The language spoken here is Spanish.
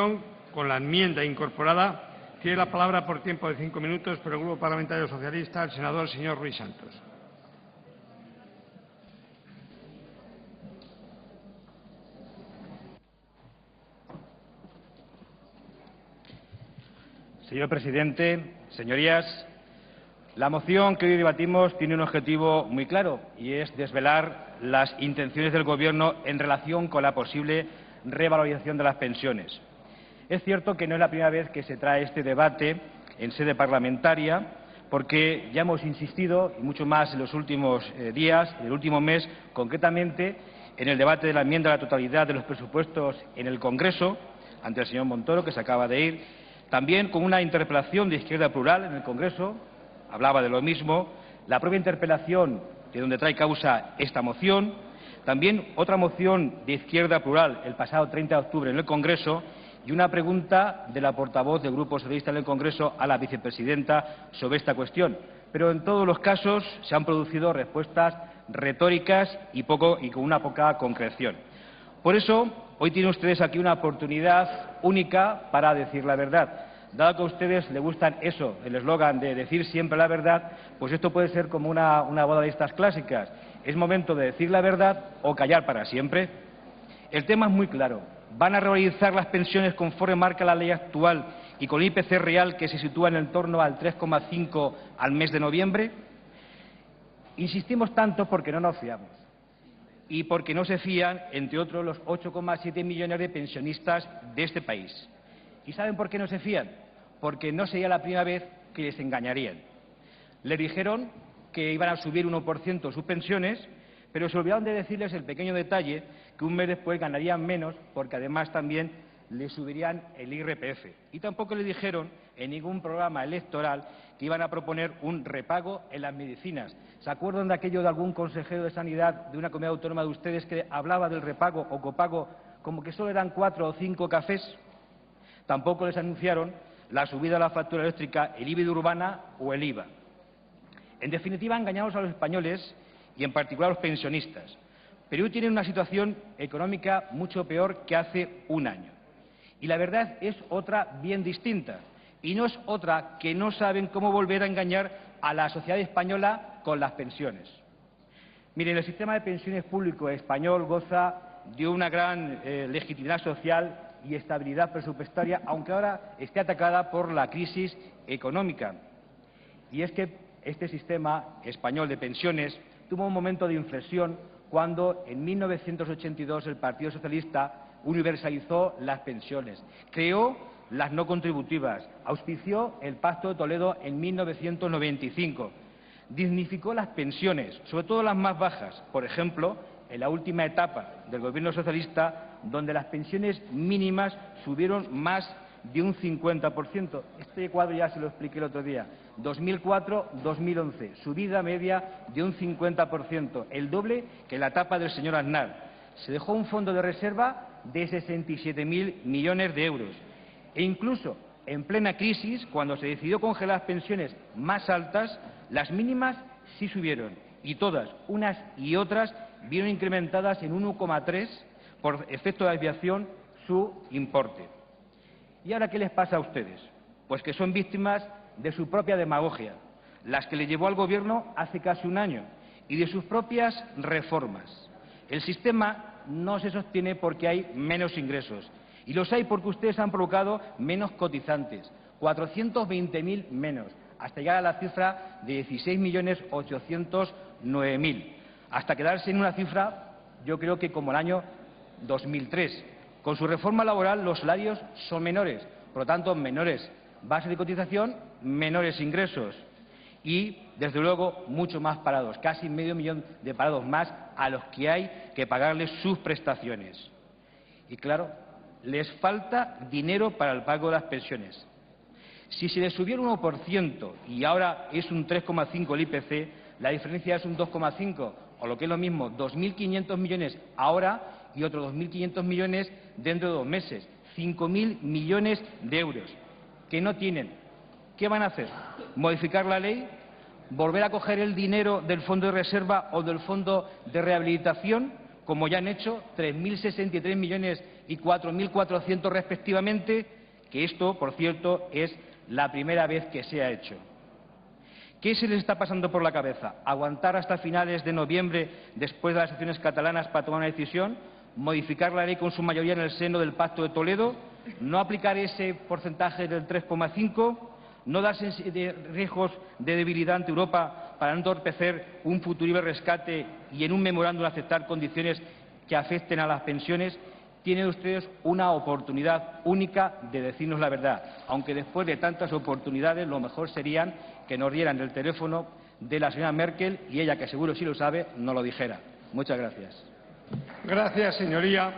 moción con la enmienda incorporada. Tiene la palabra por tiempo de 5 minutos por el Grupo Parlamentario Socialista el senador señor Ruiz Santos. Señor presidente, señorías, la moción que hoy debatimos tiene un objetivo muy claro y es desvelar las intenciones del Gobierno en relación con la posible revalorización de las pensiones. Es cierto que no es la primera vez que se trae este debate en sede parlamentaria, porque ya hemos insistido, y mucho más en los últimos días, en el último mes, concretamente en el debate de la enmienda a la totalidad de los presupuestos en el Congreso, ante el señor Montoro, que se acaba de ir, también con una interpelación de Izquierda Plural en el Congreso, hablaba de lo mismo, la propia interpelación de donde trae causa esta moción, también otra moción de Izquierda Plural el pasado 30 de octubre en el Congreso y una pregunta de la portavoz del Grupo Socialista en el Congreso a la vicepresidenta sobre esta cuestión. Pero en todos los casos se han producido respuestas retóricas y con una poca concreción. Por eso, hoy tienen ustedes aquí una oportunidad única para decir la verdad. Dado que a ustedes les gustan eso, el eslogan de decir siempre la verdad, pues esto puede ser como una boda de estas clásicas. Es momento de decir la verdad o callar para siempre. El tema es muy claro. ¿Van a revalorizar las pensiones conforme marca la ley actual y con el IPC real que se sitúa en torno al 3,5 al mes de noviembre? Insistimos tanto porque no nos fiamos y porque no se fían, entre otros, los 8,7 millones de pensionistas de este país. ¿Y saben por qué no se fían? Porque no sería la primera vez que les engañarían. Les dijeron que iban a subir 1% sus pensiones, pero se olvidaron de decirles el pequeño detalle que un mes después ganarían menos porque además también les subirían el IRPF. Y tampoco le dijeron en ningún programa electoral que iban a proponer un repago en las medicinas. ¿Se acuerdan de aquello de algún consejero de Sanidad de una comunidad autónoma de ustedes que hablaba del repago o copago como que solo eran 4 o 5 cafés? Tampoco les anunciaron la subida de la factura eléctrica, el IBI de Urbana o el IVA. En definitiva, engañamos a los españoles y en particular a los pensionistas. Pero hoy tienen una situación económica mucho peor que hace un año. Y la verdad es otra bien distinta. Y no es otra que no saben cómo volver a engañar a la sociedad española con las pensiones. Miren, el sistema de pensiones público español goza de una gran legitimidad social y estabilidad presupuestaria, aunque ahora esté atacada por la crisis económica. Y es que este sistema español de pensiones tuvo un momento de inflexión cuando en 1982 el Partido Socialista universalizó las pensiones, creó las no contributivas, auspició el Pacto de Toledo en 1995, dignificó las pensiones, sobre todo las más bajas, por ejemplo, en la última etapa del Gobierno socialista, donde las pensiones mínimas subieron más de un 50%. Este cuadro ya se lo expliqué el otro día. 2004-2011, subida media de un 50%, el doble que la etapa del señor Aznar. Se dejó un fondo de reserva de 67.000 millones de euros. E incluso en plena crisis, cuando se decidió congelar las pensiones más altas, las mínimas sí subieron y todas, unas y otras, vieron incrementadas en 1,3 por efecto de desviación su importe. ¿Y ahora qué les pasa a ustedes? Pues que son víctimas de su propia demagogia, las que le llevó al Gobierno hace casi un año, y de sus propias reformas. El sistema no se sostiene porque hay menos ingresos, y los hay porque ustedes han provocado menos cotizantes, 420.000 menos, hasta llegar a la cifra de 16.809.000, hasta quedarse en una cifra, yo creo que como el año 2003. Con su reforma laboral los salarios son menores, por lo tanto, menores bases de cotización, menores ingresos y, desde luego, mucho más parados, casi medio millón de parados más a los que hay que pagarles sus prestaciones. Y, claro, les falta dinero para el pago de las pensiones. Si se les subió el 1% y ahora es un 3,5 el IPC, la diferencia es un 2,5, o lo que es lo mismo, 2.500 millones ahora y otros 2.500 millones dentro de 2 meses. 5.000 millones de euros que no tienen. ¿Qué van a hacer? ¿Modificar la ley? ¿Volver a coger el dinero del fondo de reserva o del fondo de rehabilitación, como ya han hecho, 3.063 millones y 4.400 respectivamente, que esto, por cierto, es la primera vez que se ha hecho. ¿Qué se les está pasando por la cabeza? ¿Aguantar hasta finales de noviembre, después de las elecciones catalanas, para tomar una decisión? ¿Modificar la ley con su mayoría en el seno del Pacto de Toledo? ¿No aplicar ese porcentaje del 3,5%? ¿No darse riesgos de debilidad ante Europa para no entorpecer un futuro rescate y en un memorándum aceptar condiciones que afecten a las pensiones? Tienen ustedes una oportunidad única de decirnos la verdad, aunque después de tantas oportunidades lo mejor sería que nos dieran el teléfono de la señora Merkel y ella, que seguro sí lo sabe, no lo dijera. Muchas gracias. Gracias, señoría.